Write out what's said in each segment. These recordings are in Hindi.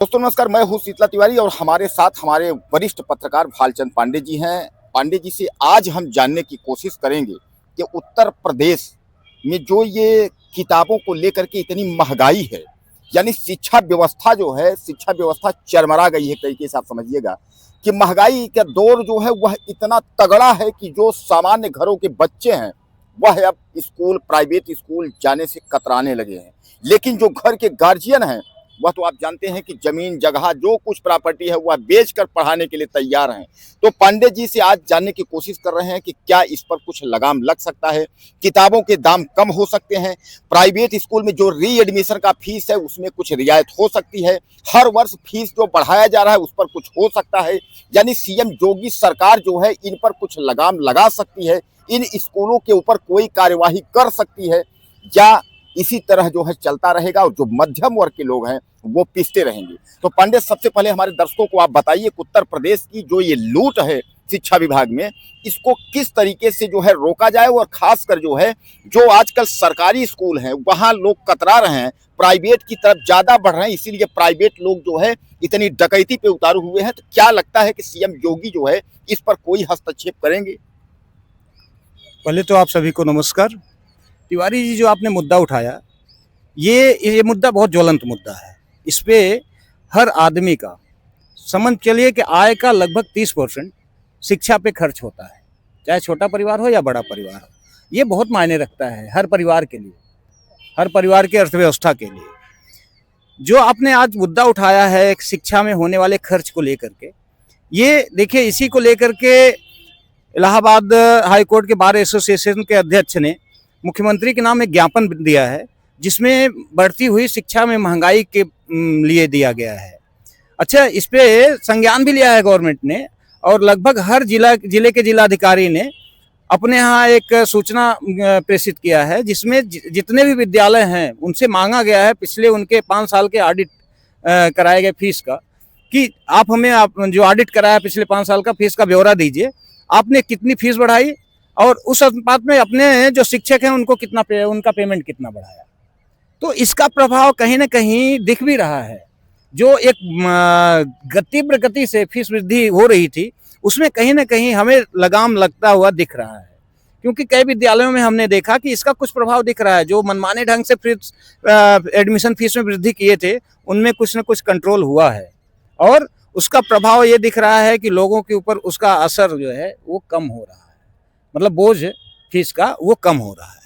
दोस्तों नमस्कार, मैं हूं शीतला तिवारी और हमारे साथ हमारे वरिष्ठ पत्रकार भालचंद पांडे जी हैं। पांडे जी से आज हम जानने की कोशिश करेंगे कि उत्तर प्रदेश में जो ये किताबों को लेकर के इतनी महंगाई है, यानी शिक्षा व्यवस्था जो है, शिक्षा व्यवस्था चरमरा गई है तरीके से आप समझिएगा कि महंगाई का दौर जो है वह इतना तगड़ा है कि जो सामान्य घरों के बच्चे हैं वह अब स्कूल, प्राइवेट स्कूल जाने से कतराने लगे हैं। लेकिन जो घर के गार्जियन हैं वह तो आप जानते हैं कि जमीन जगह जो कुछ प्रॉपर्टी है वह बेचकर पढ़ाने के लिए तैयार हैं। तो पांडे जी से आज जानने की कोशिश कर रहे हैं कि क्या इस पर कुछ लगाम लग सकता है, किताबों के दाम कम हो सकते हैं, प्राइवेट स्कूल में जो री एडमिशन का फीस है उसमें कुछ रियायत हो सकती है, हर वर्ष फीस जो बढ़ाया जा रहा है उस पर कुछ हो सकता है, यानी सीएम योगी सरकार जो है इन पर कुछ लगाम लगा सकती है, इन स्कूलों के ऊपर कोई कार्यवाही कर सकती है, या इसी तरह जो है चलता रहेगा और जो मध्यम वर्ग के लोग हैं वो पिसते रहेंगे। तो पांडे, सबसे पहले हमारे दर्शकों को आप बताइए कि उत्तर प्रदेश की जो ये लूट है शिक्षा विभाग में, इसको किस तरीके से जो है रोका जाए, और खासकर जो है जो आजकल सरकारी स्कूल हैं वहां लोग कतरा रहे हैं, प्राइवेट की तरफ ज्यादा बढ़ रहे हैं, इसीलिए प्राइवेट लोग जो है इतनी डकैती पे उतारू हुए हैं। तो क्या लगता है कि सीएम योगी जो है इस पर कोई हस्तक्षेप करेंगे? पहले तो आप सभी को नमस्कार। तिवारी जी, जो आपने मुद्दा उठाया, ये मुद्दा बहुत ज्वलंत मुद्दा है। इस पे हर आदमी का समझ चलिए कि आय का लगभग 30% शिक्षा पे खर्च होता है, चाहे छोटा परिवार हो या बड़ा परिवार हो। ये बहुत मायने रखता है हर परिवार के लिए, हर परिवार की अर्थव्यवस्था के लिए। जो आपने आज मुद्दा उठाया है शिक्षा में होने वाले खर्च को लेकर के, ये देखिए, इसी को लेकर के इलाहाबाद हाई कोर्ट के बार एसोसिएशन के अध्यक्ष ने मुख्यमंत्री के नाम एक ज्ञापन दिया है, जिसमें बढ़ती हुई शिक्षा में महंगाई के लिए दिया गया है। अच्छा, इस पे संज्ञान भी लिया है गवर्नमेंट ने, और लगभग हर जिले के जिलाधिकारी ने अपने यहाँ एक सूचना प्रेषित किया है, जिसमें जितने भी विद्यालय हैं उनसे मांगा गया है पिछले उनके 5 साल के ऑडिट कराए गए फीस का, कि आप हमें जो ऑडिट कराया पिछले 5 साल का फीस का ब्यौरा दीजिए, आपने कितनी फीस बढ़ाई और उस अनुपात में अपने जो शिक्षक हैं उनको उनका पेमेंट कितना बढ़ाया। तो इसका प्रभाव कहीं ना कहीं दिख भी रहा है। जो एक तीव्र गति से फीस वृद्धि हो रही थी उसमें कहीं ना कहीं हमें लगाम लगता हुआ दिख रहा है, क्योंकि कई विद्यालयों में हमने देखा कि इसका कुछ प्रभाव दिख रहा है। जो मनमाने ढंग से फीस एडमिशन फीस में वृद्धि किए थे उनमें कुछ न कुछ कंट्रोल हुआ है, और उसका प्रभाव ये दिख रहा है कि लोगों के ऊपर उसका असर जो है वो कम हो रहा है, मतलब बोझ फीस का वो कम हो रहा है।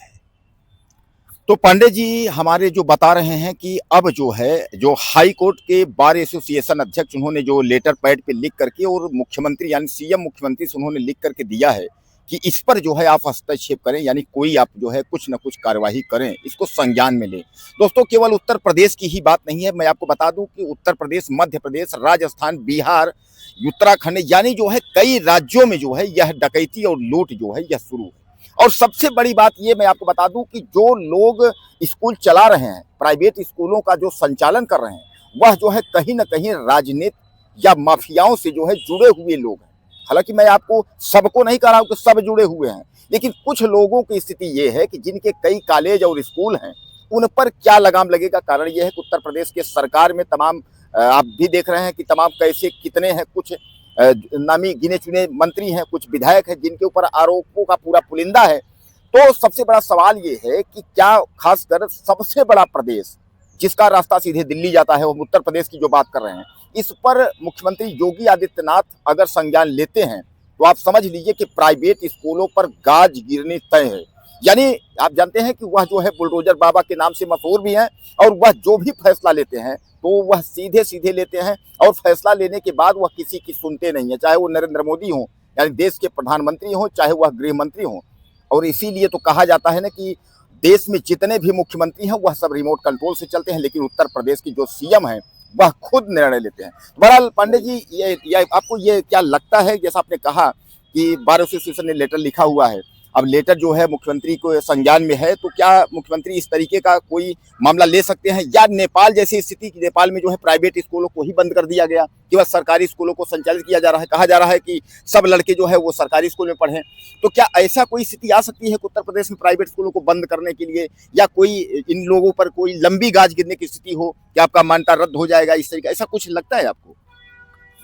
तो पांडे जी हमारे जो बता रहे हैं कि अब जो है जो हाई कोर्ट के बार एसोसिएशन अध्यक्ष, उन्होंने जो लेटर पैड पे लिख करके और मुख्यमंत्री यानी सीएम मुख्यमंत्री से उन्होंने लिख करके दिया है कि इस पर जो है आप हस्तक्षेप करें, यानी कोई आप जो है कुछ ना कुछ कार्यवाही करें, इसको संज्ञान में लें। दोस्तों, केवल उत्तर प्रदेश की ही बात नहीं है, मैं आपको बता दूं कि उत्तर प्रदेश, मध्य प्रदेश, राजस्थान, बिहार, उत्तराखंड, यानी जो है कई राज्यों में जो है यह डकैती और लूट जो है यह शुरू है। और सबसे बड़ी बात ये मैं आपको बता दूं कि जो लोग स्कूल चला रहे हैं, प्राइवेट स्कूलों का जो संचालन कर रहे हैं, वह जो है कहीं ना कहीं राजनीति या माफियाओं से जो है जुड़े हुए लोग हैं। हालांकि मैं आपको सबको नहीं कह रहा हूं कि सब जुड़े हुए हैं, लेकिन कुछ लोगों की स्थिति ये है कि जिनके कई कॉलेज और स्कूल हैं उन पर क्या लगाम लगेगा। कारण यह है कि उत्तर प्रदेश के सरकार में तमाम आप भी देख रहे हैं कि तमाम कैसे कितने हैं, कुछ नामी गिने चुने मंत्री हैं, कुछ विधायक हैं जिनके ऊपर आरोपों का पूरा पुलिंदा है। तो सबसे बड़ा सवाल ये है कि क्या खासकर सबसे बड़ा प्रदेश जिसका रास्ता सीधे दिल्ली जाता है, वो उत्तर प्रदेश की जो बात कर रहे हैं, इस पर मुख्यमंत्री योगी आदित्यनाथ अगर संज्ञान लेते हैं तो आप समझ लीजिए कि प्राइवेट स्कूलों पर गाज गिरनी तय है। यानी आप जानते हैं कि वह जो है बुलडोजर बाबा के नाम से मशहूर भी हैं, और वह जो भी फैसला लेते हैं तो वह सीधे सीधे लेते हैं, और फैसला लेने के बाद वह किसी की सुनते नहीं है, चाहे वो नरेंद्र मोदी हो यानी देश के प्रधानमंत्री हो, चाहे वह गृह मंत्री हो। और इसीलिए तो कहा जाता है ना कि देश में जितने भी मुख्यमंत्री हैं वह सब रिमोट कंट्रोल से चलते हैं, लेकिन उत्तर प्रदेश की जो सीएम है वह खुद निर्णय लेते हैं। बहरहाल पांडे जी, ये आपको ये क्या लगता है, जैसा आपने कहा कि बार एसोसिएशन ने लेटर लिखा हुआ है, अब लेटर जो है मुख्यमंत्री को संज्ञान में है, तो क्या मुख्यमंत्री इस तरीके का कोई मामला ले सकते हैं, या नेपाल जैसी स्थिति की, नेपाल में जो है प्राइवेट स्कूलों को ही बंद कर दिया गया, केवल सरकारी स्कूलों को संचालित किया जा रहा है, कहा जा रहा है कि सब लड़के जो है वो सरकारी स्कूल में पढ़ें, तो क्या ऐसा कोई स्थिति आ सकती है कि उत्तर प्रदेश में प्राइवेट स्कूलों को बंद करने के लिए, या कोई इन लोगों पर कोई लंबी गाज गिरने की स्थिति हो कि आपका मान्यता रद्द हो जाएगा, इस तरीके ऐसा कुछ लगता है आपको?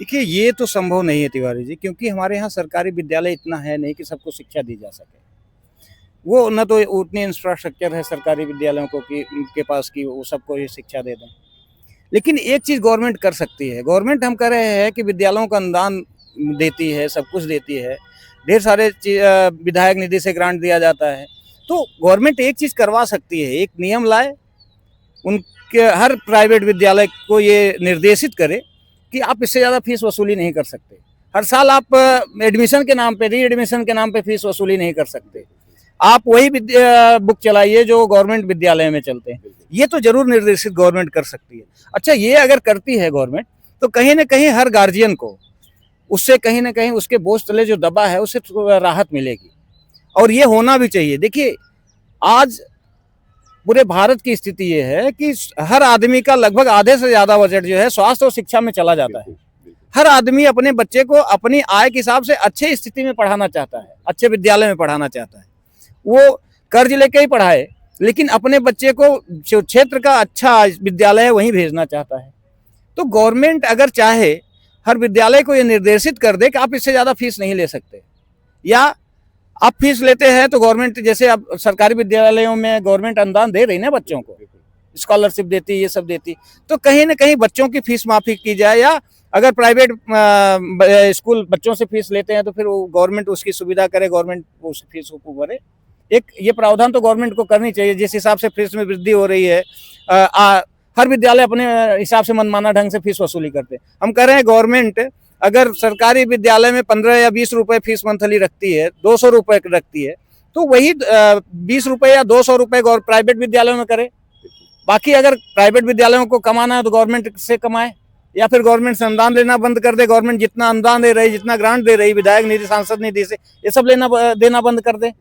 देखिए, ये तो संभव नहीं है तिवारी जी, क्योंकि हमारे यहाँ सरकारी विद्यालय इतना है नहीं कि सबको शिक्षा दी जा सके। वो न तो उतनी इंफ्रास्ट्रक्चर है सरकारी विद्यालयों को कि उनके पास कि वो सबको ये शिक्षा दे दें। लेकिन एक चीज़ गवर्नमेंट कर सकती है। गवर्नमेंट हम कह रहे हैं कि विद्यालयों का अनुदान देती है, सब कुछ देती है, ढेर सारे विधायक निधि से ग्रांट दिया जाता है। तो गवर्नमेंट एक चीज़ करवा सकती है, एक नियम लाए, उनके हर प्राइवेट विद्यालय को ये निर्देशित करे कि आप इससे ज़्यादा फीस वसूली नहीं कर सकते। हर साल आप एडमिशन के नाम पे, री एडमिशन के नाम पे फीस वसूली नहीं कर सकते। आप वही बुक चलाइए जो गवर्नमेंट विद्यालय में चलते हैं। ये तो जरूर निर्देशित गवर्नमेंट कर सकती है। अच्छा, ये अगर करती है गवर्नमेंट, तो कहीं ना कहीं हर गार्जियन को उससे कहीं ना कहीं उसके बोझ तले जो दबा है उससे राहत मिलेगी, और ये होना भी चाहिए। देखिए, आज पूरे भारत की स्थिति ये है कि हर आदमी का लगभग आधे से ज्यादा बजट जो है स्वास्थ्य और शिक्षा में चला जाता है। हर आदमी अपने बच्चे को अपनी आय के हिसाब से अच्छे स्थिति में पढ़ाना चाहता है, अच्छे विद्यालय में पढ़ाना चाहता है। वो कर्ज लेके ही पढ़ाए, लेकिन अपने बच्चे को जो क्षेत्र का अच्छा विद्यालय है वहीं भेजना चाहता है। तो गवर्नमेंट अगर चाहे, हर विद्यालय को ये निर्देशित कर दे कि आप इससे ज़्यादा फीस नहीं ले सकते, या आप फीस लेते हैं तो गवर्नमेंट, जैसे अब सरकारी विद्यालयों में गवर्नमेंट अनुदान दे रही ना, बच्चों को स्कॉलरशिप देती, ये सब देती, तो कहीं ना कहीं बच्चों की फीस माफ़ी की जाए। या अगर प्राइवेट स्कूल बच्चों से फीस लेते हैं तो फिर वो गवर्नमेंट उसकी सुविधा करे, गवर्नमेंट उस फीस को भरे। एक ये प्रावधान तो गवर्नमेंट को करनी चाहिए। जिस हिसाब से फीस में वृद्धि हो रही है, हर विद्यालय अपने हिसाब से मनमाना ढंग से फीस वसूली करते हैं। हम कह रहे हैं गवर्नमेंट अगर सरकारी विद्यालय में 15 या 20 रुपए फीस मंथली रखती है, 200 रुपए रखती है, तो वही 20 रुपए या 200 रुपए प्राइवेट विद्यालयों में करे। बाकी अगर प्राइवेट विद्यालयों को कमाना है तो गवर्नमेंट से कमाए, या फिर गवर्नमेंट से अनुदान लेना बंद कर दे। गवर्नमेंट जितना अनुदान दे रही, जितना ग्रांट दे रही, विधायक निधि, सांसद निधि से, ये सब देना बंद कर दे।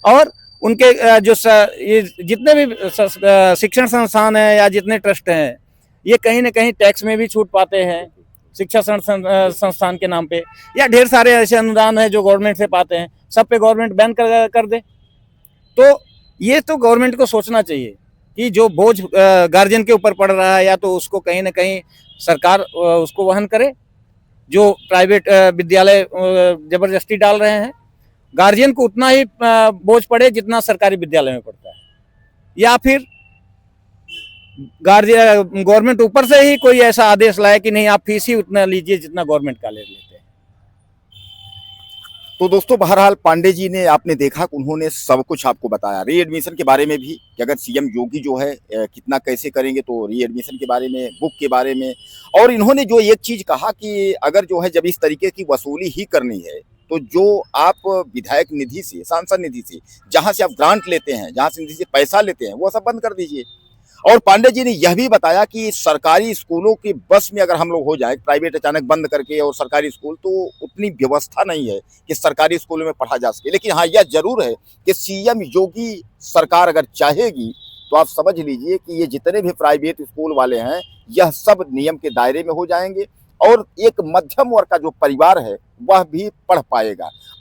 और उनके जो ये जितने भी शिक्षण संस्थान है या जितने ट्रस्ट हैं, ये कहीं ना कहीं टैक्स में भी छूट पाते हैं शिक्षा संस्थान के नाम पे, या ढेर सारे ऐसे अनुदान है जो गवर्नमेंट से पाते हैं, सब पे गवर्नमेंट बैन कर दे। तो ये तो गवर्नमेंट को सोचना चाहिए कि जो बोझ गार्जियन के ऊपर पड़ रहा है, या तो उसको कहीं ना कहीं सरकार उसको वहन करे। जो प्राइवेट विद्यालय जबरदस्ती डाल रहे हैं, गार्जियन को उतना ही बोझ पड़े जितना सरकारी विद्यालय में पड़ता है, या फिर गवर्नमेंट ऊपर से ही कोई ऐसा आदेश लाए कि नहीं, आप फीस ही उतना लीजिए जितना गवर्नमेंट का ले लेते हैं। तो दोस्तों, बहरहाल पांडे जी ने, आपने देखा कि उन्होंने सब कुछ आपको बताया, री एडमिशन के बारे में भी कि अगर सीएम योगी जो है कितना कैसे करेंगे, तो री एडमिशन के बारे में, बुक के बारे में। और इन्होंने जो एक चीज कहा कि अगर जो है जब इस तरीके की वसूली ही करनी है, तो जो आप विधायक निधि से, सांसद निधि से, जहां से आप ग्रांट लेते हैं, जहां से निधि से पैसा लेते हैं, वो सब बंद कर दीजिए। और पांडे जी ने यह भी बताया कि सरकारी स्कूलों की बस में अगर हम लोग हो जाए, प्राइवेट अचानक बंद करके और सरकारी स्कूल, तो उतनी व्यवस्था नहीं है कि सरकारी स्कूलों में पढ़ा जा सके। लेकिन हाँ, यह जरूर है कि सीएम योगी सरकार अगर चाहेगी तो आप समझ लीजिए कि ये जितने भी प्राइवेट स्कूल वाले हैं, यह सब नियम के दायरे में हो जाएंगे, और एक मध्यम वर्ग का जो परिवार है वह भी पढ़ पाएगा।